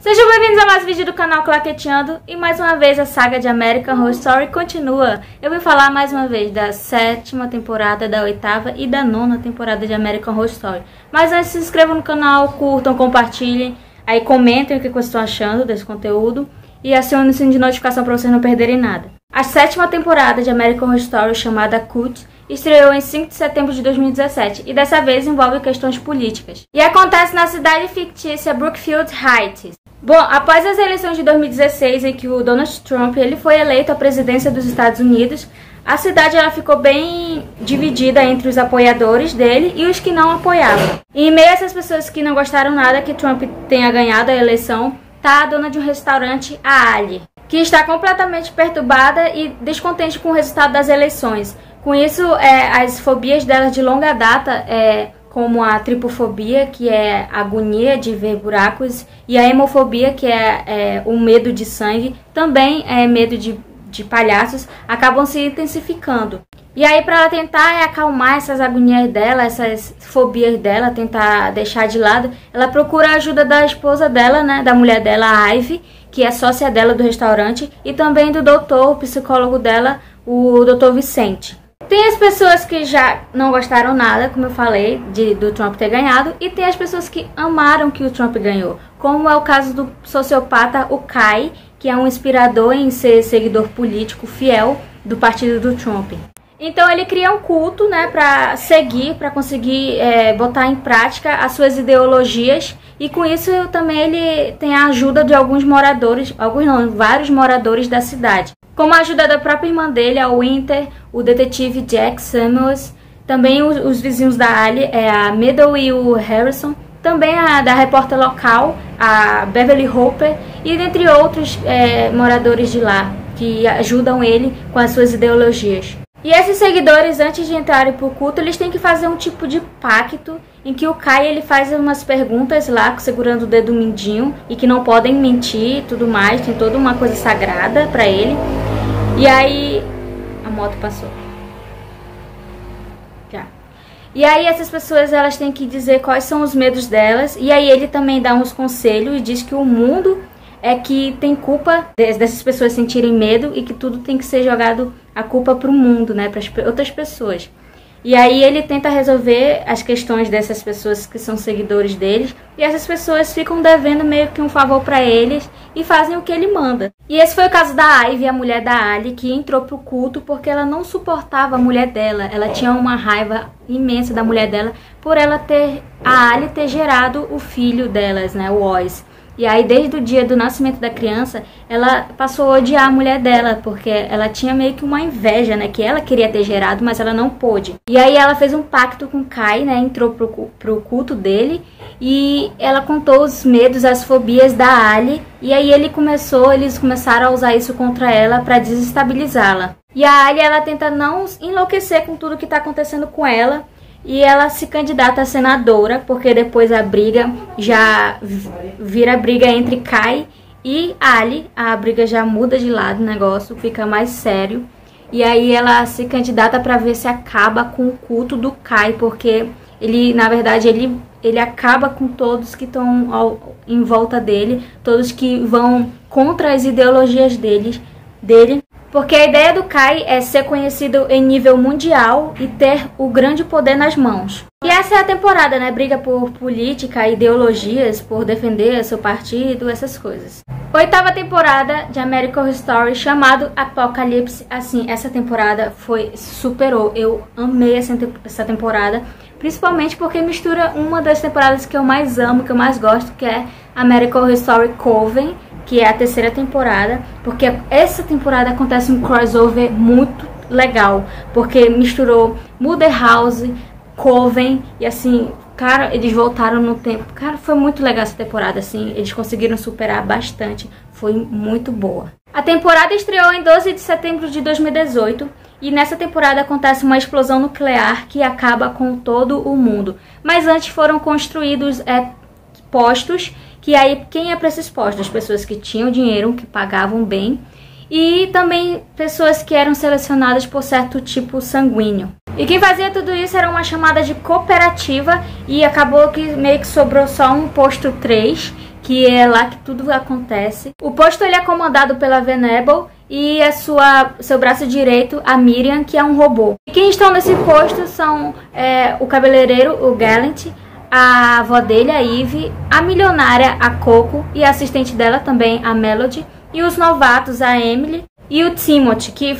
Sejam bem-vindos a mais um vídeo do canal Claqueteando. E mais uma vez a saga de American Horror Story continua. Eu vim falar mais uma vez da 7ª temporada, da 8ª e da 9ª temporada de American Horror Story. Mas antes, se inscrevam no canal, curtam, compartilhem. Aí comentem o que vocês estão achando desse conteúdo. E acionem o sininho de notificação para vocês não perderem nada. A 7ª temporada de American Horror Story, chamada Cult, estreou em 5 de setembro de 2017 e dessa vez envolve questões políticas. E acontece na cidade fictícia Brookfield Heights. Bom, após as eleições de 2016, em que o Donald Trump ele foi eleito à presidência dos Estados Unidos, a cidade ela ficou bem dividida entre os apoiadores dele e os que não apoiavam. E em meio a essas pessoas que não gostaram nada que Trump tenha ganhado a eleição, tá a dona de um restaurante, a Ali, que está completamente perturbada e descontente com o resultado das eleições. Com isso, as fobias dela de longa data, como a tripofobia, que é a agonia de ver buracos, e a hemofobia, que é o medo de sangue, também é medo de palhaços, acabam se intensificando. E aí, para ela tentar acalmar essas agonias dela, essas fobias dela, tentar deixar de lado, ela procura a ajuda da esposa dela, né, da mulher dela, a Ivy, que é sócia dela do restaurante, e também do doutor, o psicólogo dela, o Dr. Vicente. Tem as pessoas que já não gostaram nada, como eu falei, do Trump ter ganhado, e tem as pessoas que amaram que o Trump ganhou, como é o caso do sociopata, o Kai, que é um inspirador em ser seguidor político fiel do partido do Trump. Então ele cria um culto, né, para seguir, para conseguir botar em prática as suas ideologias, e com isso também ele tem a ajuda de alguns moradores, vários moradores da cidade. Como a ajuda da própria irmã dele, a Winter, o detetive Jack Samuels, também os vizinhos da Ali, a Meadow e o Harrison, também a da repórter local, a Beverly Hooper, e dentre outros moradores de lá, que ajudam ele com as suas ideologias. E esses seguidores, antes de entrarem pro culto, eles têm que fazer um tipo de pacto em que o Kai ele faz umas perguntas lá, segurando o dedo mindinho, e que não podem mentir e tudo mais, tem toda uma coisa sagrada pra ele. E aí... a moto passou. Já. E aí essas pessoas elas têm que dizer quais são os medos delas, e aí ele também dá uns conselhos e diz que o mundo é que tem culpa dessas pessoas sentirem medo e que tudo tem que ser jogado a culpa para o mundo, né, para as outras pessoas. E aí ele tenta resolver as questões dessas pessoas que são seguidores deles, e essas pessoas ficam devendo meio que um favor para eles e fazem o que ele manda. E esse foi o caso da Ivy, a mulher da Ali, que entrou pro culto porque ela não suportava a mulher dela. Ela tinha uma raiva imensa da mulher dela por a Ali ter gerado o filho delas, né, o Oz. E aí, desde o dia do nascimento da criança, ela passou a odiar a mulher dela, porque ela tinha meio que uma inveja, né? Que ela queria ter gerado, mas ela não pôde. E aí ela fez um pacto com Kai, né? Entrou pro culto dele e ela contou os medos, as fobias da Ali. E aí eles começaram a usar isso contra ela para desestabilizá-la. E a Ali, ela tenta não enlouquecer com tudo que tá acontecendo com ela. E ela se candidata a senadora, porque depois a briga já vira briga entre Kai e Ali. A briga já muda de lado, o negócio fica mais sério. E aí ela se candidata para ver se acaba com o culto do Kai, porque ele, na verdade, ele acaba com todos que estão em volta dele, todos que vão contra as ideologias dele. Porque a ideia do Kai é ser conhecido em nível mundial e ter o grande poder nas mãos. E essa é a temporada, né? Briga por política, ideologias, por defender seu partido, essas coisas. 8ª temporada de American Horror Story, chamado Apocalipse. Assim, essa temporada superou. Eu amei essa temporada, principalmente porque mistura uma das temporadas que eu mais amo, que eu mais gosto, que é American Horror Story Coven, que é a 3ª temporada, porque essa temporada acontece um crossover muito legal, porque misturou Murder House, Coven, e assim, cara, eles voltaram no tempo. Cara, foi muito legal essa temporada, assim, eles conseguiram superar bastante, foi muito boa. A temporada estreou em 12 de setembro de 2018, e nessa temporada acontece uma explosão nuclear que acaba com todo o mundo. Mas antes foram construídos postos, que aí quem é para esses postos? As pessoas que tinham dinheiro, que pagavam bem, e também pessoas que eram selecionadas por certo tipo sanguíneo. E quem fazia tudo isso era uma chamada de cooperativa, e acabou que meio que sobrou só um posto 3, que é lá que tudo acontece. O posto ele é comandado pela Venable e seu braço direito, a Miriam, que é um robô. E quem estão nesse posto são o cabeleireiro, o Gallant, a avó dele, a Eve, a milionária, a Coco, e a assistente dela também, a Melody, e os novatos, a Emily e o Timothy,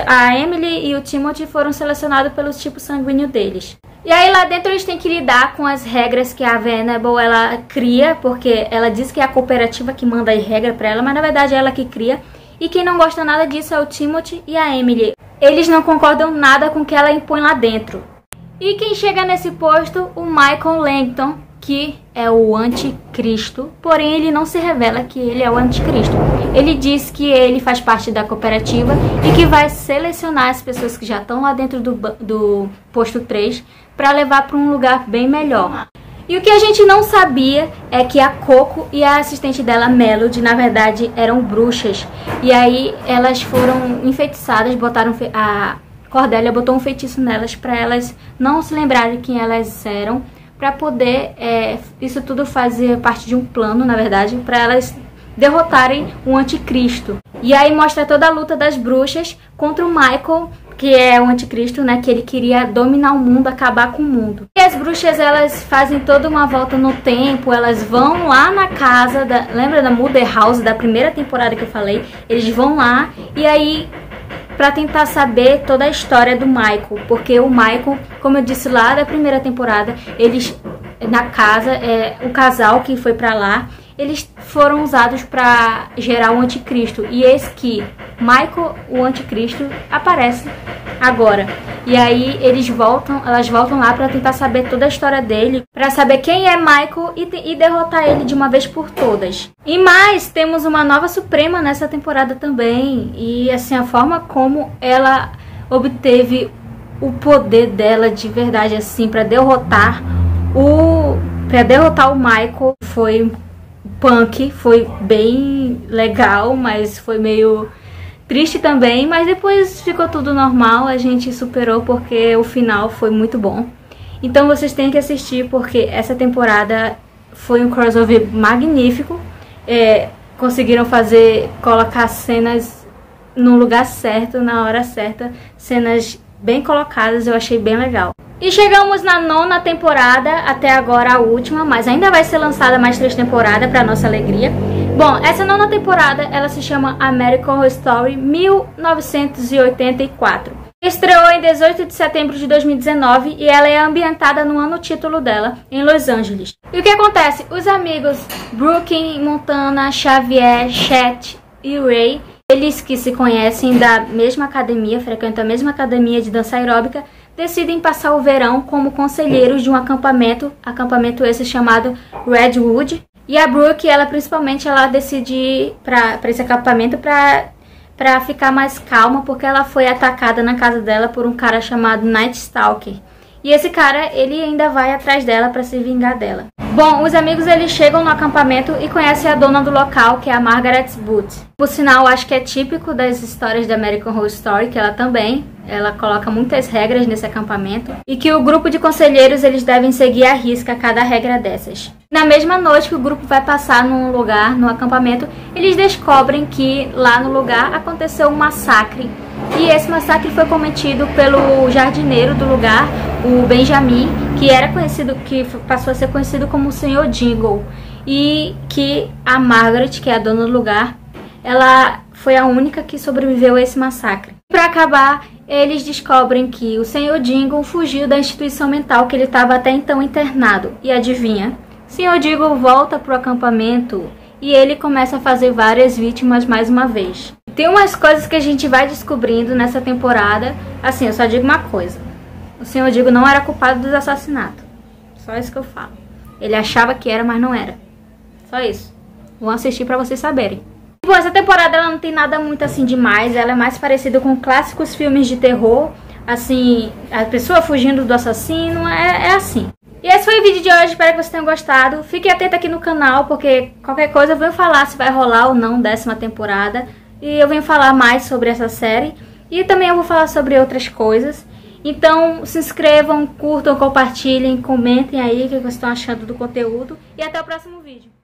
a Emily e o Timothy foram selecionados pelo tipo sanguíneo deles. E aí lá dentro eles têm que lidar com as regras que a Venable ela cria, porque ela diz que é a cooperativa que manda a regra pra ela, mas na verdade é ela que cria. E quem não gosta nada disso é o Timothy e a Emily. Eles não concordam nada com o que ela impõe lá dentro. E quem chega nesse posto, o Michael Langton, que é o anticristo, porém ele não se revela que ele é o anticristo. Ele diz que ele faz parte da cooperativa e que vai selecionar as pessoas que já estão lá dentro do posto 3 para levar para um lugar bem melhor. E o que a gente não sabia é que a Coco e a assistente dela, Melody, na verdade eram bruxas. E aí elas foram enfeitiçadas, a Cordelia botou um feitiço nelas para elas não se lembrarem quem elas eram, para poder isso tudo fazer parte de um plano, na verdade, para elas derrotarem o anticristo. E aí mostra toda a luta das bruxas contra o Michael, que é o anticristo, né, que ele queria dominar o mundo, acabar com o mundo. E as bruxas, elas fazem toda uma volta no tempo, elas vão lá na casa, lembra da Mother House, da primeira temporada que eu falei? Eles vão lá, e aí, pra tentar saber toda a história do Michael, porque o Michael, como eu disse lá da primeira temporada, eles, na casa, o casal que foi pra lá, eles foram usados para gerar o anticristo. E eis que Michael, o anticristo, aparece agora. E aí elas voltam lá para tentar saber toda a história dele, para saber quem é Michael e derrotar ele de uma vez por todas. E mais, temos uma nova Suprema nessa temporada também. E assim, a forma como ela obteve o poder dela de verdade, assim, para derrotar o Michael foi punk, foi bem legal, mas foi meio triste também, mas depois ficou tudo normal, a gente superou porque o final foi muito bom. Então vocês têm que assistir porque essa temporada foi um crossover magnífico. Conseguiram colocar cenas no lugar certo, na hora certa, cenas bem colocadas, eu achei bem legal. E chegamos na 9ª temporada, até agora a última, mas ainda vai ser lançada mais 3 temporadas para nossa alegria. Bom, essa 9ª temporada, ela se chama American Horror Story 1984. Estreou em 18 de setembro de 2019 e ela é ambientada no ano título dela, em Los Angeles. E o que acontece? Os amigos Brooklyn, Montana, Xavier, Chet e Ray, eles que se conhecem da mesma academia, frequentam a mesma academia de dança aeróbica, decidem passar o verão como conselheiros de um acampamento esse chamado Redwood. E a Brooke, ela decide ir para esse acampamento para ficar mais calma, porque ela foi atacada na casa dela por um cara chamado Night Stalker. E esse cara, ele ainda vai atrás dela para se vingar dela. Bom, os amigos eles chegam no acampamento e conhecem a dona do local, que é a Margaret Booth. Por sinal, acho que é típico das histórias da American Horror Story, que ela coloca muitas regras nesse acampamento. E que o grupo de conselheiros eles devem seguir à risca cada regra dessas. Na mesma noite que o grupo vai passar num lugar, no acampamento, eles descobrem que lá no lugar aconteceu um massacre. E esse massacre foi cometido pelo jardineiro do lugar, o Benjamin, que passou a ser conhecido como o Sr. Jingle. E que a Margaret, que é a dona do lugar, ela foi a única que sobreviveu a esse massacre. Para acabar, eles descobrem que o Sr. Jingle fugiu da instituição mental que ele estava até então internado. E adivinha? Sr. Jingle volta pro acampamento e ele começa a fazer várias vítimas mais uma vez. Tem umas coisas que a gente vai descobrindo nessa temporada. Assim, eu só digo uma coisa. O Sr. Jingle não era culpado dos assassinatos. Só isso que eu falo. Ele achava que era, mas não era. Só isso. Vão assistir pra vocês saberem. Bom, essa temporada ela não tem nada muito assim demais. Ela é mais parecida com clássicos filmes de terror. Assim, a pessoa fugindo do assassino. É assim. E esse foi o vídeo de hoje, espero que vocês tenham gostado. Fique atento aqui no canal, porque qualquer coisa eu venho falar se vai rolar ou não 10ª temporada. E eu venho falar mais sobre essa série. E também eu vou falar sobre outras coisas. Então se inscrevam, curtam, compartilhem, comentem aí o que vocês estão achando do conteúdo. E até o próximo vídeo.